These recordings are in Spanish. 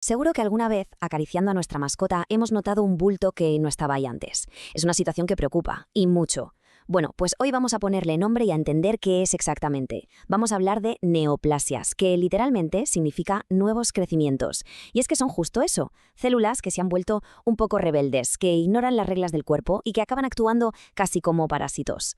Seguro que alguna vez, acariciando a nuestra mascota, hemos notado un bulto que no estaba ahí antes. Es una situación que preocupa, y mucho. Bueno, pues hoy vamos a ponerle nombre y a entender qué es exactamente. Vamos a hablar de neoplasias, que literalmente significa nuevos crecimientos. Y es que son justo eso, células que se han vuelto un poco rebeldes, que ignoran las reglas del cuerpo y que acaban actuando casi como parásitos.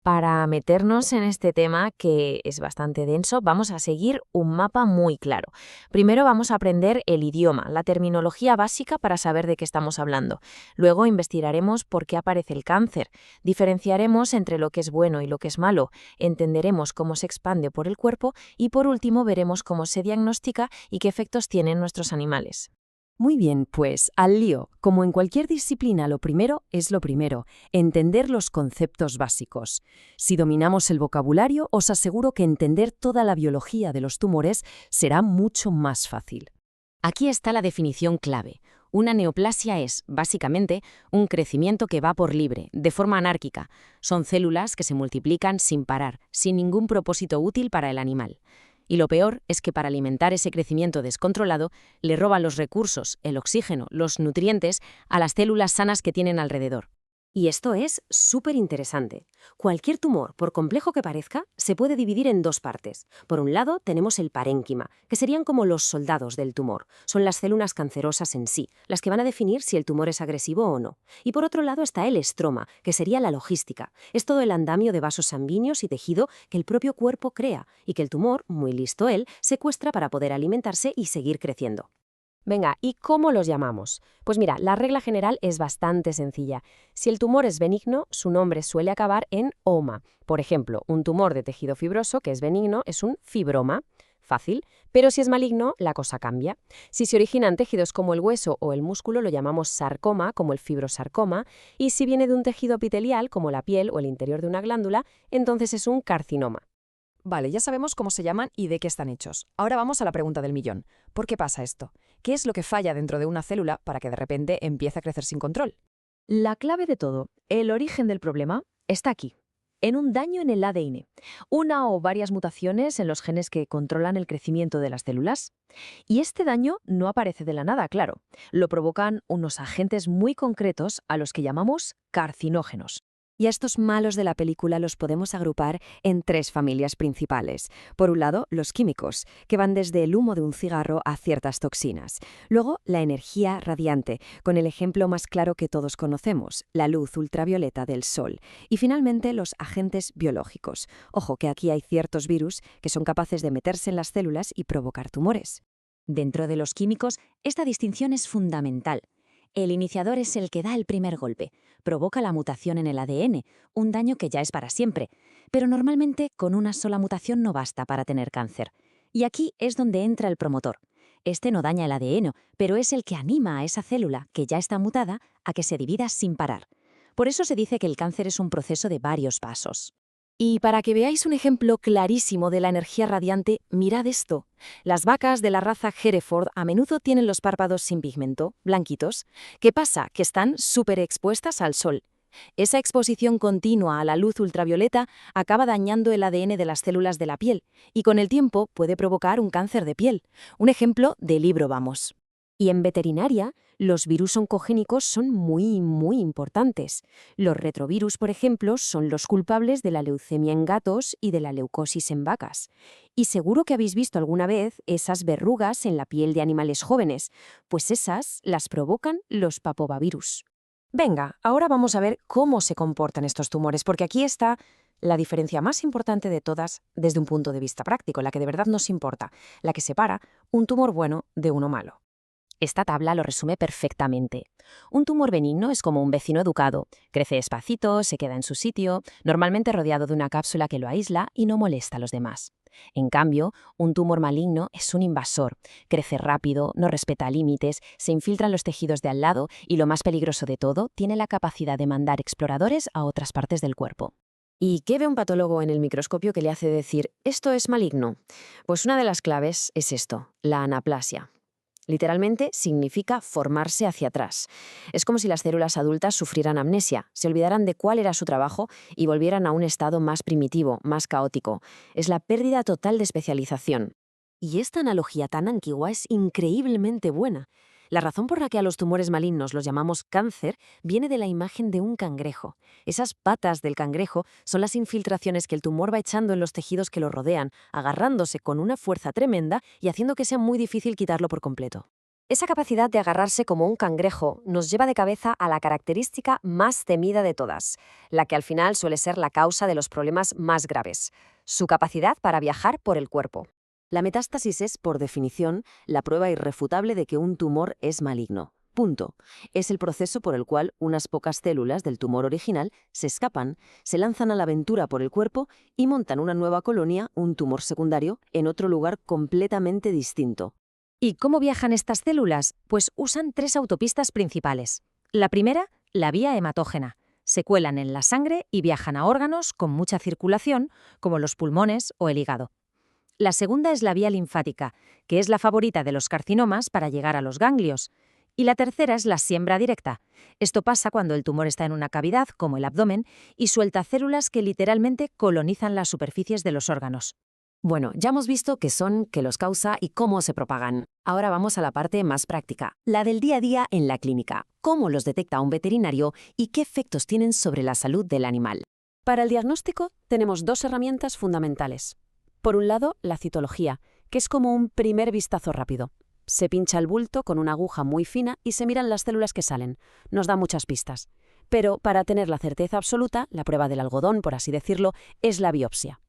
Para meternos en este tema, que es bastante denso, vamos a seguir un mapa muy claro. Primero vamos a aprender el idioma, la terminología básica para saber de qué estamos hablando. Luego investigaremos por qué aparece el cáncer, diferenciaremos entre lo que es bueno y lo que es malo, entenderemos cómo se expande por el cuerpo y por último veremos cómo se diagnostica y qué efectos tienen nuestros animales. Muy bien, pues al lío. Como en cualquier disciplina, lo primero es lo primero, entender los conceptos básicos. Si dominamos el vocabulario, os aseguro que entender toda la biología de los tumores será mucho más fácil. Aquí está la definición clave. Una neoplasia es, básicamente, un crecimiento que va por libre, de forma anárquica. Son células que se multiplican sin parar, sin ningún propósito útil para el animal. Y lo peor es que para alimentar ese crecimiento descontrolado, le roban los recursos, el oxígeno, los nutrientes a las células sanas que tienen alrededor. Y esto es súper interesante. Cualquier tumor, por complejo que parezca, se puede dividir en dos partes. Por un lado, tenemos el parénquima, que serían como los soldados del tumor. Son las células cancerosas en sí, las que van a definir si el tumor es agresivo o no. Y por otro lado está el estroma, que sería la logística. Es todo el andamio de vasos sanguíneos y tejido que el propio cuerpo crea y que el tumor, muy listo él, secuestra para poder alimentarse y seguir creciendo. Venga, ¿y cómo los llamamos? Pues mira, la regla general es bastante sencilla. Si el tumor es benigno, su nombre suele acabar en oma. Por ejemplo, un tumor de tejido fibroso que es benigno es un fibroma. Fácil. Pero si es maligno, la cosa cambia. Si se originan tejidos como el hueso o el músculo, lo llamamos sarcoma, como el fibrosarcoma. Y si viene de un tejido epitelial, como la piel o el interior de una glándula, entonces es un carcinoma. Vale, ya sabemos cómo se llaman y de qué están hechos. Ahora vamos a la pregunta del millón. ¿Por qué pasa esto? ¿Qué es lo que falla dentro de una célula para que de repente empiece a crecer sin control? La clave de todo, el origen del problema, está aquí, en un daño en el ADN, una o varias mutaciones en los genes que controlan el crecimiento de las células. Y este daño no aparece de la nada, claro. Lo provocan unos agentes muy concretos a los que llamamos carcinógenos. Y a estos malos de la película los podemos agrupar en tres familias principales. Por un lado, los químicos, que van desde el humo de un cigarro a ciertas toxinas. Luego, la energía radiante, con el ejemplo más claro que todos conocemos, la luz ultravioleta del sol. Y finalmente, los agentes biológicos. Ojo, que aquí hay ciertos virus que son capaces de meterse en las células y provocar tumores. Dentro de los químicos, esta distinción es fundamental. El iniciador es el que da el primer golpe, provoca la mutación en el ADN, un daño que ya es para siempre, pero normalmente con una sola mutación no basta para tener cáncer. Y aquí es donde entra el promotor. Este no daña el ADN, pero es el que anima a esa célula, que ya está mutada, a que se divida sin parar. Por eso se dice que el cáncer es un proceso de varios pasos. Y para que veáis un ejemplo clarísimo de la energía radiante, mirad esto. Las vacas de la raza Hereford a menudo tienen los párpados sin pigmento, blanquitos. ¿Qué pasa? Que están súper expuestas al sol. Esa exposición continua a la luz ultravioleta acaba dañando el ADN de las células de la piel y con el tiempo puede provocar un cáncer de piel. Un ejemplo de libro, vamos. Y en veterinaria, los virus oncogénicos son muy importantes. Los retrovirus, por ejemplo, son los culpables de la leucemia en gatos y de la leucosis en vacas. Y seguro que habéis visto alguna vez esas verrugas en la piel de animales jóvenes, pues esas las provocan los papovavirus. Venga, ahora vamos a ver cómo se comportan estos tumores, porque aquí está la diferencia más importante de todas desde un punto de vista práctico, la que de verdad nos importa, la que separa un tumor bueno de uno malo. Esta tabla lo resume perfectamente. Un tumor benigno es como un vecino educado. Crece despacito, se queda en su sitio, normalmente rodeado de una cápsula que lo aísla y no molesta a los demás. En cambio, un tumor maligno es un invasor. Crece rápido, no respeta límites, se infiltra en los tejidos de al lado y, lo más peligroso de todo, tiene la capacidad de mandar exploradores a otras partes del cuerpo. ¿Y qué ve un patólogo en el microscopio que le hace decir «esto es maligno»? Pues una de las claves es esto, la anaplasia. Literalmente significa formarse hacia atrás. Es como si las células adultas sufrieran amnesia, se olvidaran de cuál era su trabajo y volvieran a un estado más primitivo, más caótico. Es la pérdida total de especialización. Y esta analogía tan antigua es increíblemente buena. La razón por la que a los tumores malignos los llamamos cáncer viene de la imagen de un cangrejo. Esas patas del cangrejo son las infiltraciones que el tumor va echando en los tejidos que lo rodean, agarrándose con una fuerza tremenda y haciendo que sea muy difícil quitarlo por completo. Esa capacidad de agarrarse como un cangrejo nos lleva de cabeza a la característica más temida de todas, la que al final suele ser la causa de los problemas más graves: su capacidad para viajar por el cuerpo. La metástasis es, por definición, la prueba irrefutable de que un tumor es maligno. Punto. Es el proceso por el cual unas pocas células del tumor original se escapan, se lanzan a la aventura por el cuerpo y montan una nueva colonia, un tumor secundario, en otro lugar completamente distinto. ¿Y cómo viajan estas células? Pues usan 3 autopistas principales. La primera, la vía hematógena. Se cuelan en la sangre y viajan a órganos con mucha circulación, como los pulmones o el hígado. La segunda es la vía linfática, que es la favorita de los carcinomas para llegar a los ganglios. Y la tercera es la siembra directa. Esto pasa cuando el tumor está en una cavidad, como el abdomen, y suelta células que literalmente colonizan las superficies de los órganos. Bueno, ya hemos visto qué son, qué los causa y cómo se propagan. Ahora vamos a la parte más práctica, la del día a día en la clínica. Cómo los detecta un veterinario y qué efectos tienen sobre la salud del animal. Para el diagnóstico tenemos 2 herramientas fundamentales. Por un lado, la citología, que es como un primer vistazo rápido. Se pincha el bulto con una aguja muy fina y se miran las células que salen. Nos da muchas pistas. Pero para tener la certeza absoluta, la prueba del algodón, por así decirlo, es la biopsia.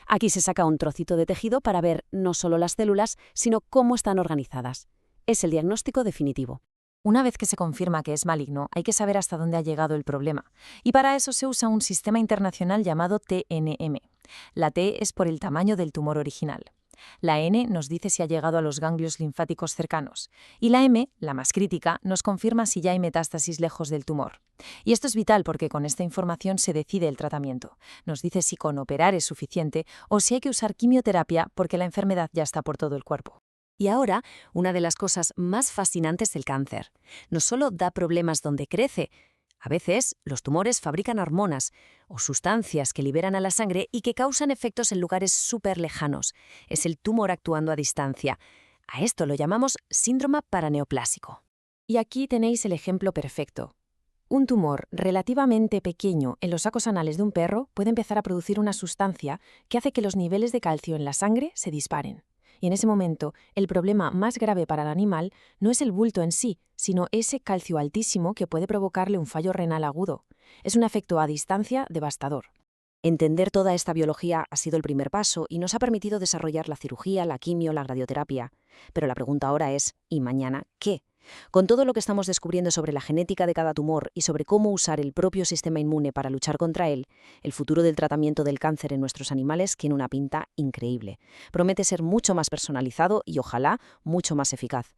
Aquí se saca un trocito de tejido para ver no solo las células, sino cómo están organizadas. Es el diagnóstico definitivo. Una vez que se confirma que es maligno, hay que saber hasta dónde ha llegado el problema. Y para eso se usa un sistema internacional llamado TNM. La T es por el tamaño del tumor original. La N nos dice si ha llegado a los ganglios linfáticos cercanos. Y la M, la más crítica, nos confirma si ya hay metástasis lejos del tumor. Y esto es vital porque con esta información se decide el tratamiento. Nos dice si con operar es suficiente o si hay que usar quimioterapia porque la enfermedad ya está por todo el cuerpo. Y ahora, una de las cosas más fascinantes del cáncer. No solo da problemas donde crece. A veces, los tumores fabrican hormonas o sustancias que liberan a la sangre y que causan efectos en lugares súper lejanos. Es el tumor actuando a distancia. A esto lo llamamos síndrome paraneoplásico. Y aquí tenéis el ejemplo perfecto. Un tumor relativamente pequeño en los sacos anales de un perro puede empezar a producir una sustancia que hace que los niveles de calcio en la sangre se disparen. Y en ese momento, el problema más grave para el animal no es el bulto en sí, sino ese calcio altísimo que puede provocarle un fallo renal agudo. Es un efecto a distancia devastador. Entender toda esta biología ha sido el primer paso y nos ha permitido desarrollar la cirugía, la quimio, la radioterapia. Pero la pregunta ahora es, ¿y mañana qué? Con todo lo que estamos descubriendo sobre la genética de cada tumor y sobre cómo usar el propio sistema inmune para luchar contra él, el futuro del tratamiento del cáncer en nuestros animales tiene una pinta increíble. Promete ser mucho más personalizado y, ojalá, mucho más eficaz.